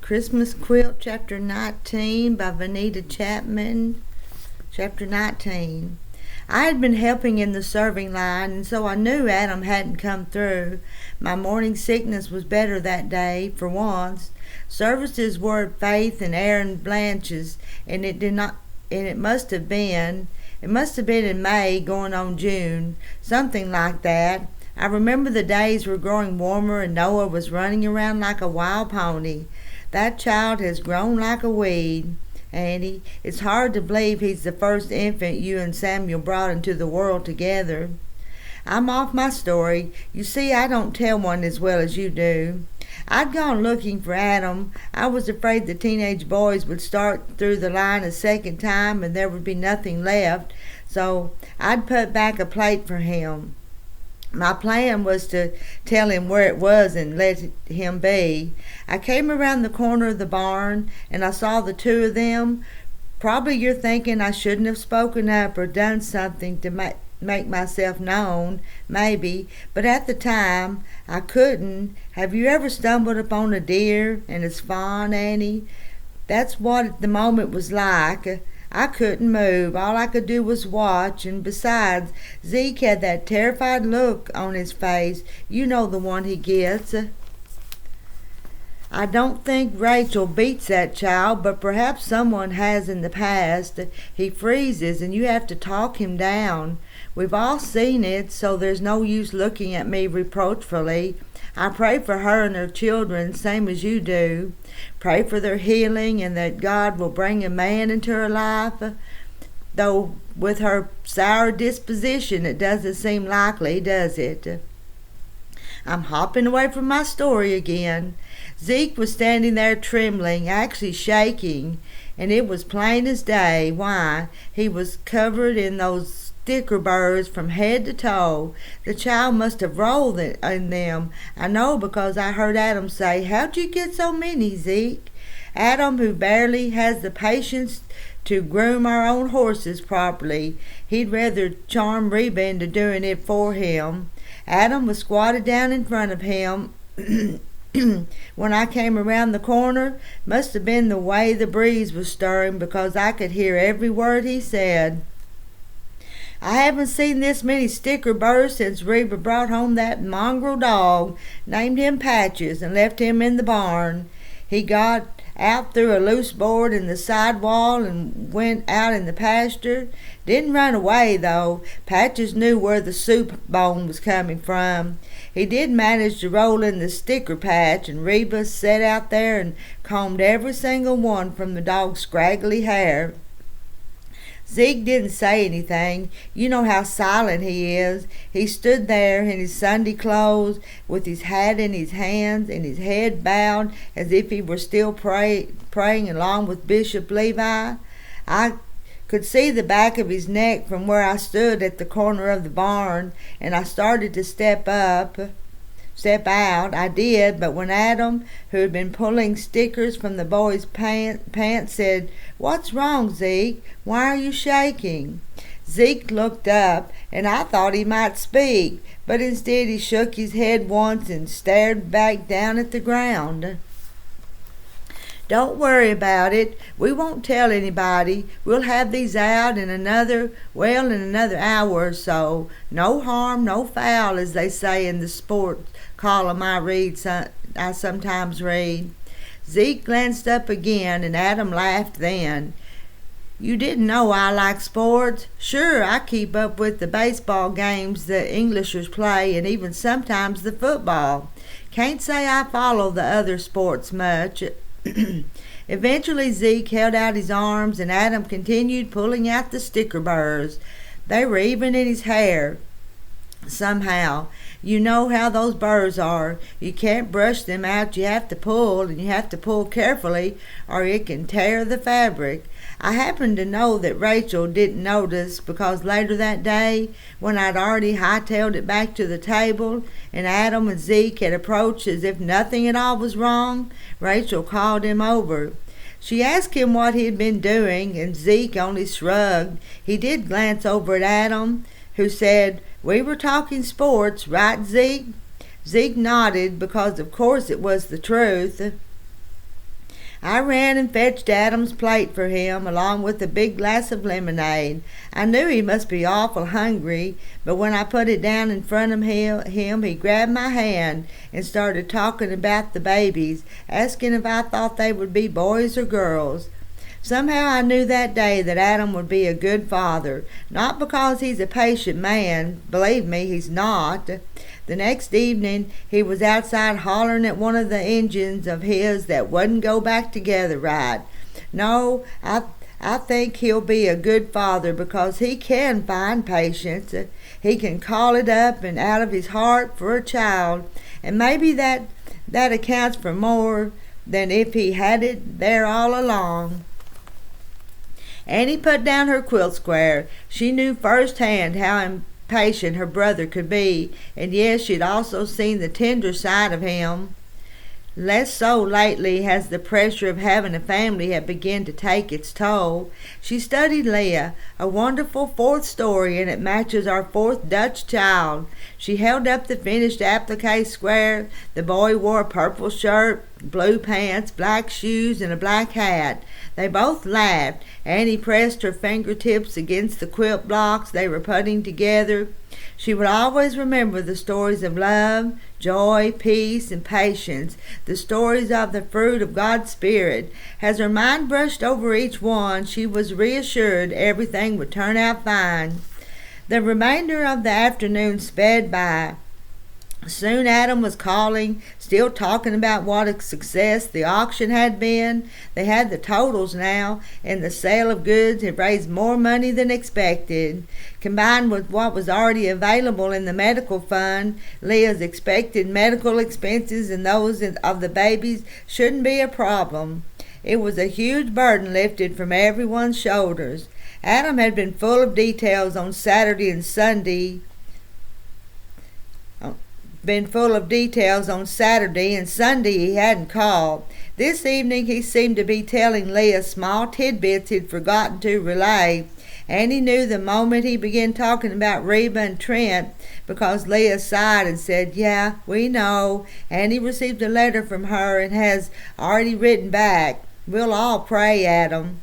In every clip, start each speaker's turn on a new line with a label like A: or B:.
A: Christmas Quilt, Chapter 19 by Vannetta Chapman. Chapter 19. I had been helping in the serving line, and so I knew Adam hadn't come through. My morning sickness was better that day, for once. Services were at Faith and Aaron Blanche's, and it must have been in May, going on June, something like that. I remember the days were growing warmer and Noah was running around like a wild pony. That child has grown like a weed, Annie. It's hard to believe he's the first infant you and Samuel brought into the world together. I'm off my story. You see, I don't tell one as well as you do. I'd gone looking for Adam. I was afraid the teenage boys would start through the line a second time and there would be nothing left, so I'd put back a plate for him. My plan was to tell him where it was and let him be. I came around the corner of the barn and I saw the two of them. Probably you're thinking I shouldn't have spoken up or done something to make myself known, maybe, but at the time I couldn't. Have you ever stumbled upon a deer and its fawn, Annie? That's what the moment was like. I couldn't move. All I could do was watch, and besides, Zeke had that terrified look on his face. You know the one he gets. I don't think Rachel beats that child, but perhaps someone has in the past. He freezes, and you have to talk him down. We've all seen it, so there's no use looking at me reproachfully. I pray for her and her children, same as you do. Pray for their healing and that God will bring a man into her life. Though with her sour disposition, it doesn't seem likely, does it? I'm hopping away from my story again. Zeke was standing there trembling, actually shaking, and it was plain as day. Why? He was covered in those sticker burrs from head to toe. The child must have rolled in them. I know because I heard Adam say, "How'd you get so many, Zeke?" Adam, who barely has the patience to groom our own horses properly. He'd rather charm Reba into doing it for him. Adam was squatted down in front of him when I came around the corner. Must have been the way the breeze was stirring, because I could hear every word he said. I haven't seen this many sticker burrs since Reba brought home that mongrel dog, named him Patches, and left him in the barn. He got out through a loose board in the side wall and went out in the pasture. Didn't run away, though. Patches knew where the soup bone was coming from. He did manage to roll in the sticker patch, and Reba sat out there and combed every single one from the dog's scraggly hair. Zeke didn't say anything. You know how silent he is. He stood there in his Sunday clothes with his hat in his hands and his head bowed as if he were still praying along with Bishop Levi. I could see the back of his neck from where I stood at the corner of the barn, and I started to step out. I did, but when Adam, who had been pulling stickers from the boy's pants, said, "What's wrong, Zeke? Why are you shaking?" Zeke looked up, and I thought he might speak, but instead he shook his head once and stared back down at the ground. "Don't worry about it. We won't tell anybody. We'll have these out in another hour or so. No harm, no foul, as they say in the sport column I sometimes read." Zeke glanced up again, and Adam laughed then. "You didn't know I like sports? Sure, I keep up with the baseball games the Englishers play, and even sometimes the football. Can't say I follow the other sports much." Eventually Zeke held out his arms, and Adam continued pulling out the sticker burrs. They were even in his hair. Somehow. You know how those burrs are. You can't brush them out. You have to pull, and you have to pull carefully, or it can tear the fabric. I happened to know that Rachel didn't notice, because later that day, when I'd already hightailed it back to the table, and Adam and Zeke had approached as if nothing at all was wrong, Rachel called him over. She asked him what he had been doing, and Zeke only shrugged. He did glance over at Adam, who said, "We were talking sports, right, Zeke?" Zeke nodded, because of course it was the truth. I ran and fetched Adam's plate for him, along with a big glass of lemonade. I knew he must be awful hungry, but when I put it down in front of him, he grabbed my hand and started talking about the babies, asking if I thought they would be boys or girls. Somehow I knew that day that Adam would be a good father, not because he's a patient man. Believe me, he's not. The next evening he was outside hollering at one of the engines of his that wouldn't go back together right. No, I think he'll be a good father because he can find patience. He can call it up and out of his heart for a child, and maybe that accounts for more than if he had it there all along. Annie put down her quilt square. She knew firsthand how impatient her brother could be, and yes, she'd also seen the tender side of him. Less so lately as the pressure of having a family had begun to take its toll. She studied Leah, a wonderful fourth story, and it matches our fourth Dutch child. She held up the finished applique square. The boy wore a purple shirt, blue pants, black shoes, and a black hat. They both laughed. Annie pressed her fingertips against the quilt blocks they were putting together. She would always remember the stories of love, joy, peace, and patience, the stories of the fruit of God's Spirit. As her mind brushed over each one, she was reassured everything would turn out fine. The remainder of the afternoon sped by. Soon Adam was calling, still talking about what a success the auction had been. They had the totals now, and the sale of goods had raised more money than expected. Combined with what was already available in the medical fund, Leah's expected medical expenses and those of the babies shouldn't be a problem. It was a huge burden lifted from everyone's shoulders. Adam had been full of details on Saturday and Sunday. Sunday he hadn't called. This evening he seemed to be telling Leah small tidbits he'd forgotten to relay. Annie knew the moment he began talking about Reba and Trent, because Leah sighed and said, "Yeah, we know. Annie received a letter from her and has already written back. We'll all pray, Adam."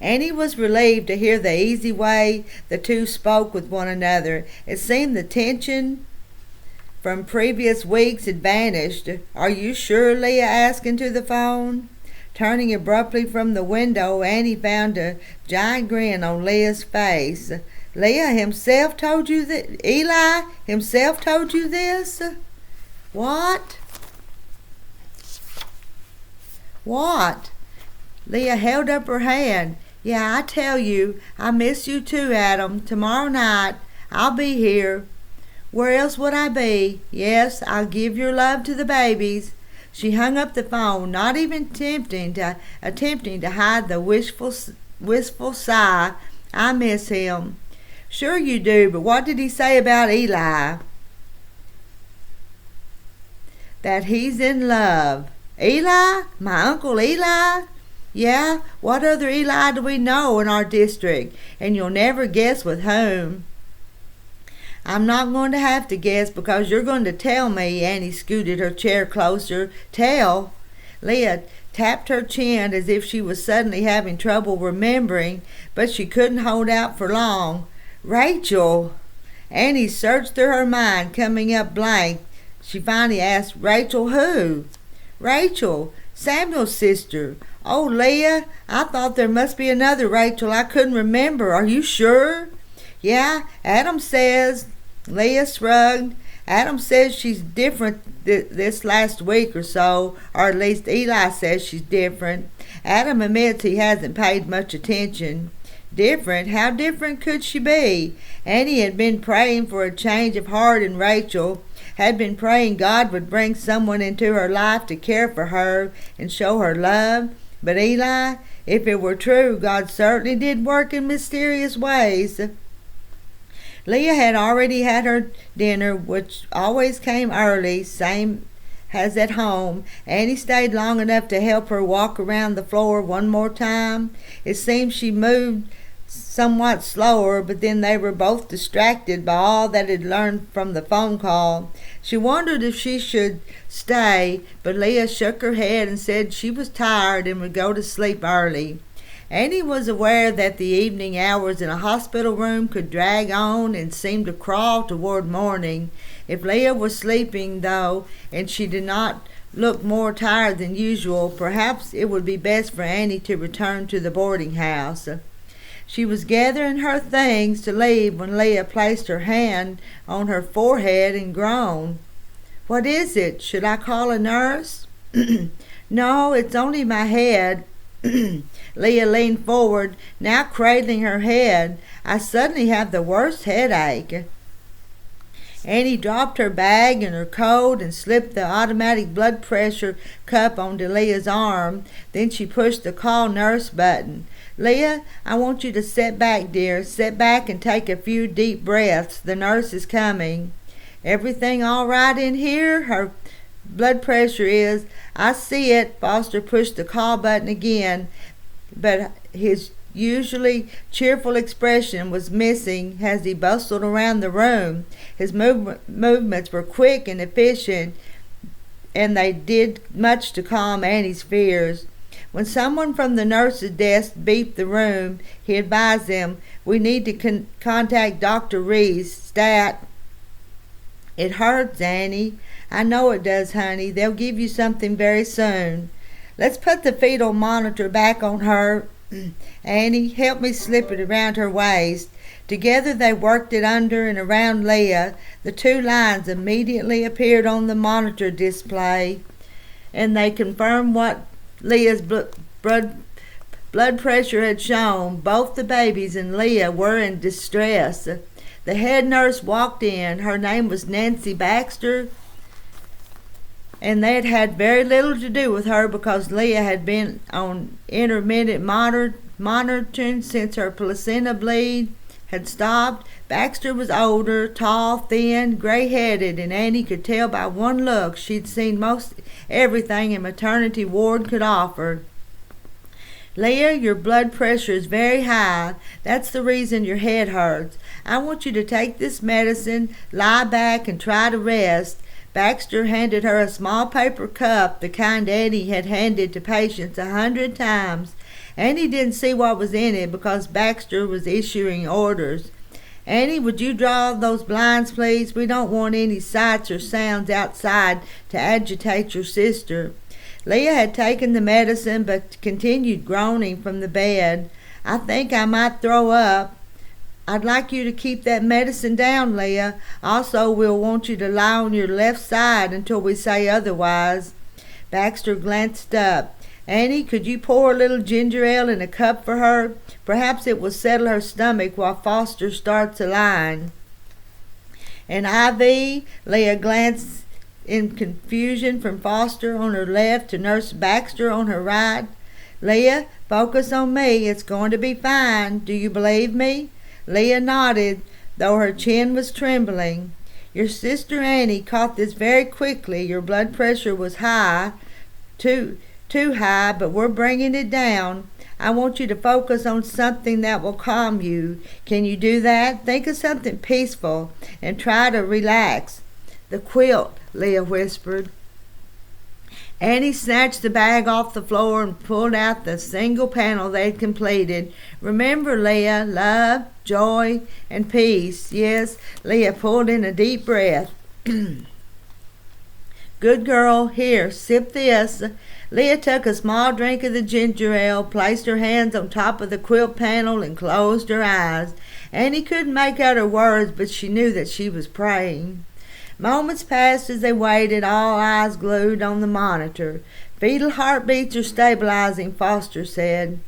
A: Annie was relieved to hear the easy way the two spoke with one another. It seemed the tension from previous weeks had vanished. "Are you sure?" Leah asked into the phone. Turning abruptly from the window, Annie found a giant grin on Leah's face. "Leah himself told you that? Eli himself told you this?" What? What? Leah held up her hand. "Yeah, I tell you, I miss you too, Adam. Tomorrow night, I'll be here. Where else would I be? Yes, I'll give your love to the babies." She hung up the phone, not even attempting to hide the wistful sigh. "I miss him." "Sure you do, but what did he say about Eli?" "That he's in love." "Eli? My Uncle Eli?" "Yeah, what other Eli do we know in our district? And you'll never guess with whom." "I'm not going to have to guess because you're going to tell me." Annie scooted her chair closer. "Tell?" Leah tapped her chin as if she was suddenly having trouble remembering, but she couldn't hold out for long. "Rachel!" Annie searched through her mind, coming up blank. She finally asked, "Rachel who?" "Rachel, Samuel's sister." "Oh, Leah, I thought there must be another Rachel. I couldn't remember. Are you sure?" "Yeah, Adam says." Leah shrugged. "Adam says she's different this last week or so, or at least Eli says she's different. Adam admits he hasn't paid much attention." "Different? How different could she be?" Annie had been praying for a change of heart in Rachel, had been praying God would bring someone into her life to care for her and show her love. But Eli, if it were true, God certainly did work in mysterious ways. Leah had already had her dinner, which always came early, same as at home. Annie stayed long enough to help her walk around the floor one more time. It seemed she moved somewhat slower, but then they were both distracted by all that had learned from the phone call. She wondered if she should stay, but Leah shook her head and said she was tired and would go to sleep early. Annie was aware that the evening hours in a hospital room could drag on and seem to crawl toward morning. If Leah was sleeping, though, and she did not look more tired than usual, perhaps it would be best for Annie to return to the boarding house. She was gathering her things to leave when Leah placed her hand on her forehead and groaned. "What is it? Should I call a nurse?" "No, it's only my head." Leah leaned forward, now cradling her head. "I suddenly have the worst headache." Annie dropped her bag and her coat and slipped the automatic blood pressure cup onto Leah's arm. Then she pushed the call nurse button. "Leah, I want you to sit back, dear. Sit back and take a few deep breaths. The nurse is coming." "Everything all right in here?" "Her blood pressure is." "I see it." Foster pushed the call button again, but his usually cheerful expression was missing as he bustled around the room. His movements were quick and efficient, and they did much to calm Annie's fears. When someone from the nurse's desk beeped the room, he advised them, "We need to contact Dr. Reese. Stat." "It hurts, Annie." "I know it does, honey. They'll give you something very soon." "Let's put the fetal monitor back on her. Annie, help me slip it around her waist." Together they worked it under and around Leah. The two lines immediately appeared on the monitor display, and they confirmed what Leah's blood pressure had shown. Both the babies and Leah were in distress. The head nurse walked in. Her name was Nancy Baxter, and they had had very little to do with her because Leah had been on intermittent monitoring since her placenta bleed had stopped. Baxter was older, tall, thin, gray-headed, and Annie could tell by one look she'd seen most everything a maternity ward could offer. "Leah, your blood pressure is very high. That's the reason your head hurts. I want you to take this medicine, lie back, and try to rest." Baxter handed her a small paper cup, the kind Annie had handed to patients 100 times. Annie didn't see what was in it because Baxter was issuing orders. "Annie, would you draw those blinds, please? We don't want any sights or sounds outside to agitate your sister." Leah had taken the medicine but continued groaning from the bed. "I think I might throw up." "I'd like you to keep that medicine down, Leah. Also, we'll want you to lie on your left side until we say otherwise." Baxter glanced up. "Annie, could you pour a little ginger ale in a cup for her? Perhaps it will settle her stomach while Foster starts a line." "An IV?" Leah glanced in confusion from Foster on her left to Nurse Baxter on her right. "Leah, focus on me. It's going to be fine. Do you believe me?" Leah nodded, though her chin was trembling. "Your sister Annie caught this very quickly. Your blood pressure was high, too high, but we're bringing it down. I want you to focus on something that will calm you. Can you do that? Think of something peaceful and try to relax." "The quilt," Leah whispered. Annie snatched the bag off the floor and pulled out the single panel they'd completed. "Remember, Leah, love, joy, and peace." "Yes." Leah pulled in a deep breath. "Good girl. Here, sip this." Leah took a small drink of the ginger ale, placed her hands on top of the quilt panel, and closed her eyes. Annie couldn't make out her words, but she knew that she was praying. Moments passed as they waited, all eyes glued on the monitor. "Fetal heartbeats are stabilizing," Foster said.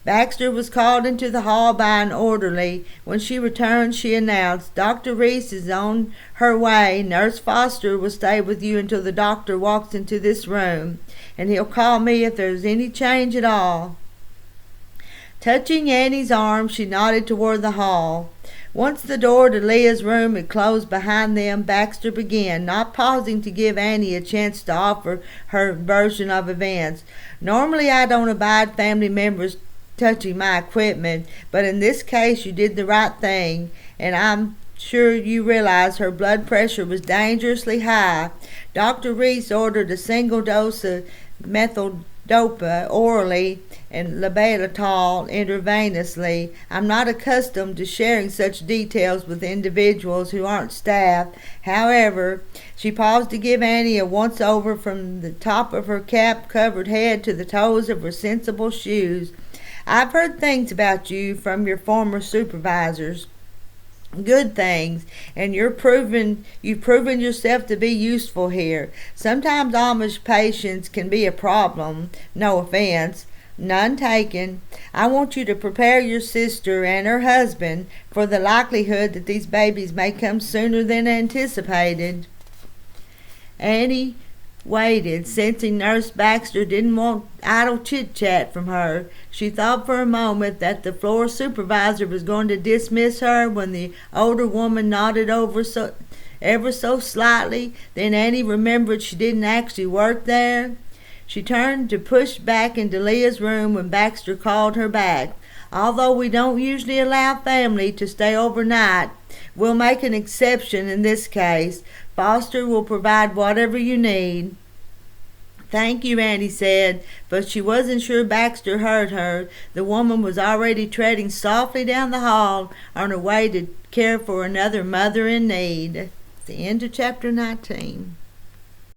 A: Baxter was called into the hall by an orderly. When she returned, she announced, "Dr. Reese is on her way. Nurse Foster will stay with you until the doctor walks into this room, and he'll call me if there's any change at all." Touching Annie's arm, she nodded toward the hall. Once the door to Leah's room had closed behind them, Baxter began, not pausing to give Annie a chance to offer her version of events. "Normally I don't abide family members touching my equipment, but in this case you did the right thing, and I'm sure you realize her blood pressure was dangerously high. Dr. Reese ordered a single dose of methyl-dopa orally and labetalol intravenously. I'm not accustomed to sharing such details with individuals who aren't staff. However, she paused to give Annie a once-over from the top of her cap-covered head to the toes of her sensible shoes. I've heard things about you from your former supervisors. Good things, and you've proven yourself to be useful here. Sometimes Amish patients can be a problem. No offense. None taken. I want you to prepare your sister and her husband for the likelihood that these babies may come sooner than anticipated. Annie waited, sensing Nurse Baxter didn't want idle chit-chat from her. She thought for a moment that the floor supervisor was going to dismiss her when the older woman nodded ever so slightly. Then Annie remembered she didn't actually work there. She turned to push back into Leah's room when Baxter called her back. Although we don't usually allow family to stay overnight, we'll make an exception in this case. Foster will provide whatever you need. Thank you, Annie said, but she wasn't sure Baxter heard her. The woman was already treading softly down the hall on her way to care for another mother in need. The end of chapter 19.